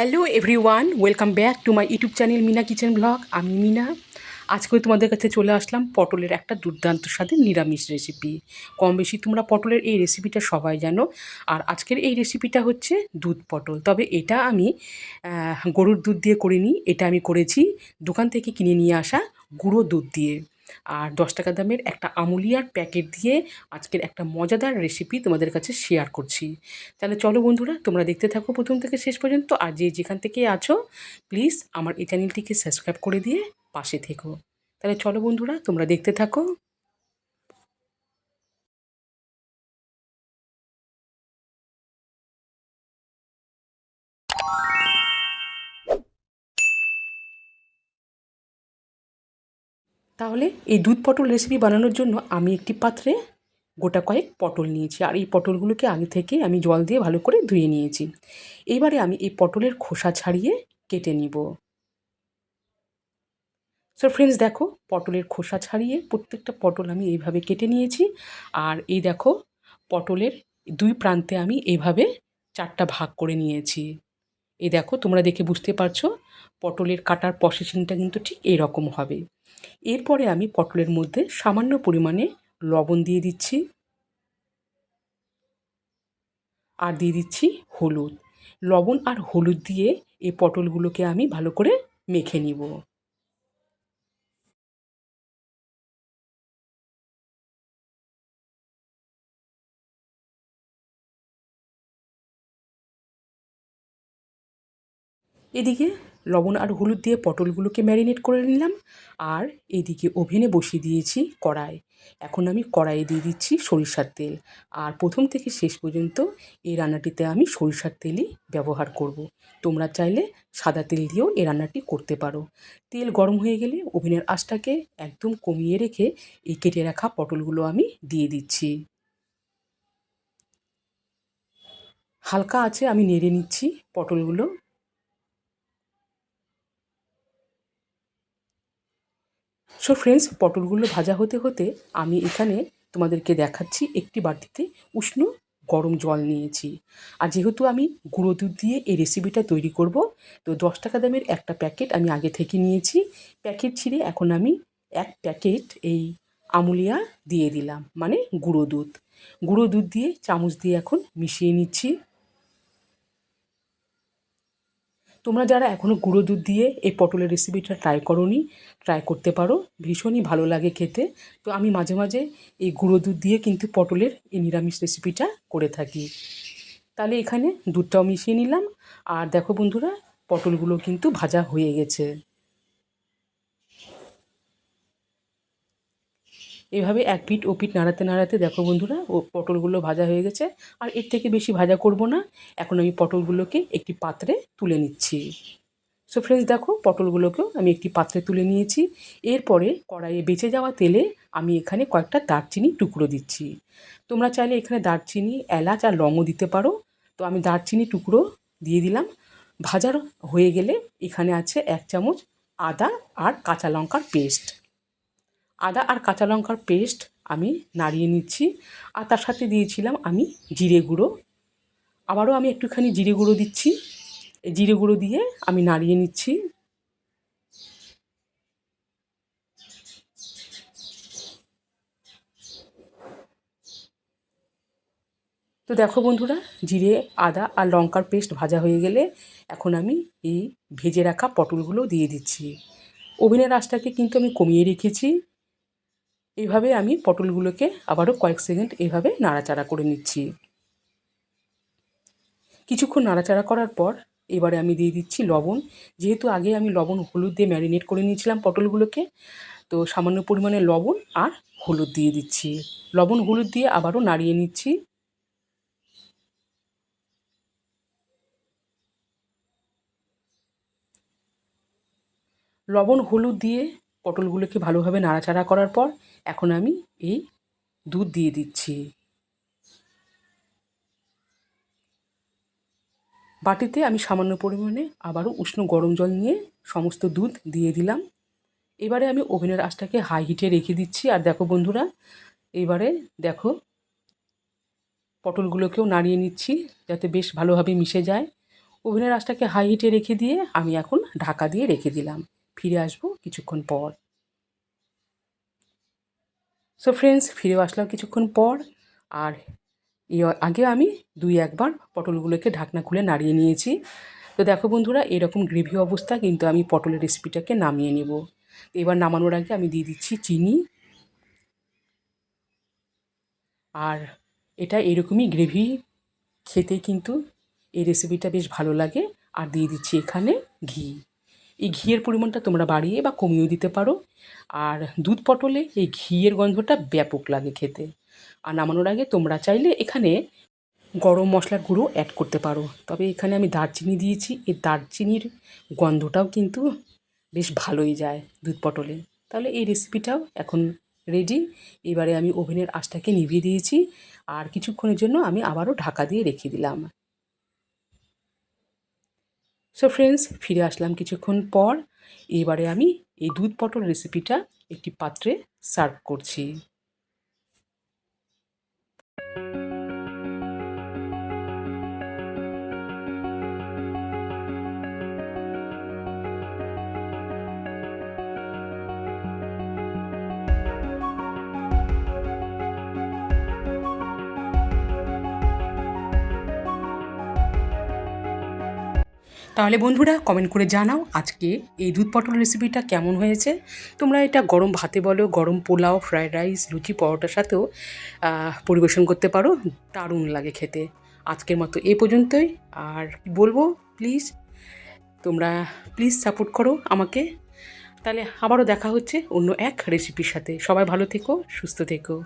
Hello everyone, welcome back to my YouTube channel Mina kitchen blog. আমি মিনা। আজকে তোমাদের কাছে চলে আসলাম পটলের একটা দুর্দান্ত স্বাদের নিরামিষ রেসিপি। কম বেশি তোমরা পটলের এই রেসিপিটা সবাই জানো। আর আজকের এই রেসিপিটা হচ্ছে দুধ পটল। তবে এটা আমি গরুর দুধ দিয়ে করিনি, এটা আমি করেছি দোকান থেকে কিনে নিয়ে আসা গুঁড়ো দুধ দিয়ে। আর 10 টাকা দামের একটা আমুলিয়ার প্যাকেট দিয়ে আজকের একটা মজাদার রেসিপি তোমাদের কাছে শেয়ার করছি। তাহলে চলো বন্ধুরা, তোমরা দেখতে থাকো প্রথম থেকে শেষ পর্যন্ত। আর যেখান থেকে আছো প্লিজ আমার এই চ্যানেলটিকে সাবস্ক্রাইব করে দিয়ে পাশে থেকো। তাহলে চলো বন্ধুরা, তোমরা দেখতে থাকো। তাহলে এই দুধ পটল রেসিপি বানানোর জন্য আমি একটি পাত্রে গোটা কয়েক পটল নিয়েছি। আর এই পটলগুলোকে আগে থেকে আমি জল দিয়ে ভালো করে ধুয়ে নিয়েছি। এইবারে আমি এই পটলের খোসা ছাড়িয়ে কেটে নিব। সো ফ্রেন্ডস, দেখো পটলের খোসা ছাড়িয়ে প্রত্যেকটা পটল আমি এইভাবে কেটে নিয়েছি। আর এই দেখো পটলের দুই প্রান্তে আমি এইভাবে 4টা ভাগ করে নিয়েছি। এই দেখো, তোমরা দেখে বুঝতে পারছো পটলের কাটার প্রসেসিংটা কিন্তু ঠিক এরকম হবে। এরপরে আমি পটলের মধ্যে সামান্য পরিমাণে লবণ দিয়ে দিচ্ছি আর দিয়ে দিচ্ছি হলুদ। লবণ আর হলুদ দিয়ে এই পটলগুলোকে আমি ভালো করে মেখে নিব। এদিকে লবণ আর হলুদ দিয়ে পটলগুলোকে ম্যারিনেট করে নিলাম। আর এদিকে ওভেনে বসিয়ে দিয়েছি কড়াই। এখন আমি কড়াইয়ে দিয়ে দিচ্ছি সরিষার তেল। আর প্রথম থেকে শেষ পর্যন্ত এই রান্নাটিতে আমি সরিষার তেলই ব্যবহার করব। তোমরা চাইলে সাদা তেল দিয়েও এই রান্নাটি করতে পারো। তেল গরম হয়ে গেলে ওভেনের আঁচটাকে একদম কমিয়ে রেখে এই কেটে রাখা পটলগুলো আমি দিয়ে দিচ্ছি। হালকা আঁচে আমি নেড়ে নিচ্ছি পটলগুলো। সো ফ্রেন্ডস, পটলগুলো ভাজা হতে হতে আমি এখানে তোমাদেরকে দেখাচ্ছি একটি বাটিতে উষ্ণ গরম জল নিয়েছি। আর যেহেতু আমি গুঁড়ো দুধ দিয়ে এই রেসিপিটা তৈরি করব, তো 10 টাকা দামের একটা প্যাকেট আমি আগে থেকে নিয়েছি। প্যাকেট ছিঁড়ে এখন আমি এক প্যাকেট এই আমুলিয়া দিয়ে দিলাম, মানে গুঁড়ো দুধ। গুঁড়ো দুধ দিয়ে চামচ দিয়ে এখন মিশিয়ে নিচ্ছি। তোমরা যারা এখনও গুঁড়ো দুধ দিয়ে এই পটলের রেসিপিটা ট্রাই করোনি, ট্রাই করতে পারো, ভীষণই ভালো লাগে খেতে। তো আমি মাঝে মাঝে এই গুঁড়ো দুধ দিয়ে কিন্তু পটলের এই নিরামিষ রেসিপিটা করে থাকি। তাহলে এখানে দুধটাও মিশিয়ে নিলাম। আর দেখো বন্ধুরা, পটলগুলো কিন্তু ভাজা হয়ে গেছে। এভাবে এক পিঠ ও পিঠ নাড়াতে নাড়াতে দেখো বন্ধুরা, পটলগুলো ভাজা হয়ে গেছে। আর এর থেকে বেশি ভাজা করব না। এখন আমি পটলগুলোকে একটি পাত্রে তুলে নিচ্ছি। সো ফ্রেন্ডস, দেখো পটলগুলোকেও আমি একটি পাত্রে তুলে নিয়েছি। এরপরে কড়াইয়ে বেঁচে যাওয়া তেলে আমি এখানে কয়েকটা দারচিনি টুকরো দিচ্ছি। তোমরা চাইলে এখানে দারচিনি, এলাচ আর লংও দিতে পারো। তো আমি দারচিনি টুকরো দিয়ে দিলাম। ভাজার হয়ে গেলে এখানে আছে 1 চামচ আদা আর কাঁচা লঙ্কার পেস্ট। আদা আর কাঁচা লঙ্কার পেস্ট আমি নাড়িয়ে নিচ্ছি। আর তার সাথে দিয়েছিলাম আমি জিরে গুঁড়ো। আবারও আমি একটুখানি জিরে গুঁড়ো দিচ্ছি। এই জিরে গুঁড়ো দিয়ে আমি নাড়িয়ে নিচ্ছি। তো দেখো বন্ধুরা, জিরে, আদা আর লঙ্কার পেস্ট ভাজা হয়ে গেলে এখন আমি এই ভেজে রাখা পটলগুলো দিয়ে দিচ্ছি। ওভেনের আঁচটাকে কিন্তু আমি কমিয়ে রেখেছি। এইভাবে আমি পটলগুলোকে আবারও কয়েক সেকেন্ড এইভাবে নাড়াচাড়া করে নিচ্ছি। কিছুক্ষণ নাড়াচাড়া করার পর এবারে আমি দিয়ে দিচ্ছি লবণ। যেহেতু আগে আমি লবণ হলুদ দিয়ে ম্যারিনেট করে নিয়েছিলাম পটলগুলোকে, তো সামান্য পরিমাণে লবণ আর হলুদ দিয়ে দিচ্ছি। লবণ হলুদ দিয়ে আবারও নাড়িয়ে নিচ্ছি। লবণ হলুদ দিয়ে পটলগুলোকে ভালোভাবে নাড়াচাড়া করার পর এখন আমি এই দুধ দিয়ে দিচ্ছি। বাটিতে আমি সামান্য পরিমাণে আবারও উষ্ণ গরম জল নিয়ে সমস্ত দুধ দিয়ে দিলাম। এবারে আমি ওভেনের আঁচটাকে হাই হিটে রেখে দিচ্ছি। আর দেখো বন্ধুরা, এবারে দেখো পটলগুলোকেও নাড়িয়ে নিচ্ছি যাতে বেশ ভালোভাবে মিশে যায়। ওভেনের আঁচটাকে হাই হিটে রেখে দিয়ে আমি এখন ঢাকা দিয়ে রেখে দিলাম। ফিরে আসবো কিছুক্ষণ পর। সো ফ্রেন্ডস, ফিরেও আসলাম কিছুক্ষণ পর। আর আগে আমি 2-1 বার পটলগুলোকে ঢাকনা খুলে নাড়িয়ে নিয়েছি। তো দেখো বন্ধুরা, এরকম গ্রেভি অবস্থা কিন্তু আমি পটলের রেসিপিটাকে নামিয়ে নেব। এবার নামানোর আগে আমি দিয়ে দিচ্ছি চিনি। আর এটা এরকমই গ্রেভি খেতে কিন্তু এই রেসিপিটা বেশ ভালো লাগে। আর দিয়ে দিচ্ছি এখানে ঘি। এই ঘিয়ের পরিমাণটা তোমরা বাড়িয়ে বা কমিয়েও দিতে পারো। আর দুধ পটলে এই ঘিয়ের গন্ধটা ব্যাপক লাগে খেতে। আর নামানোর আগে তোমরা চাইলে এখানে গরম মশলার গুঁড়ো অ্যাড করতে পারো, তবে এখানে আমি দারচিনি দিয়েছি। এই দারচিনির গন্ধটাও কিন্তু বেশ ভালোই যায় দুধ পটলে। তাহলে এই রেসিপিটাও এখন রেডি। এবারে আমি ওভেনের আঁচটাকে নিভিয়ে দিয়েছি আর কিছুক্ষণের জন্য আমি আবারও ঢাকা দিয়ে রেখে দিলাম। সো ফ্রেন্ডস, ফিরে আসলাম কিছুক্ষণ পর। এবারে আমি এই দুধ পটল রেসিপিটা একটি পাত্রে সার্ভ করছি। তাহলে বন্ধুরা, কমেন্ট করে জানাও আজকে এই দুধ পটল রেসিপিটা কেমন হয়েছে। তোমরা এটা গরম ভাতে বলো, গরম পোলাও, ফ্রায়েড রাইস, লুচি, পরোটার সাথেও পরিবেশন করতে পারো। দারুণ লাগে খেতে। আজকের মতো এ পর্যন্তই। আর কি বলবো, প্লিজ তোমরা সাপোর্ট করো আমাকে। তাহলে আবারও দেখা হচ্ছে অন্য এক রেসিপির সাথে। সবাই ভালো থেকো, সুস্থ থেকো।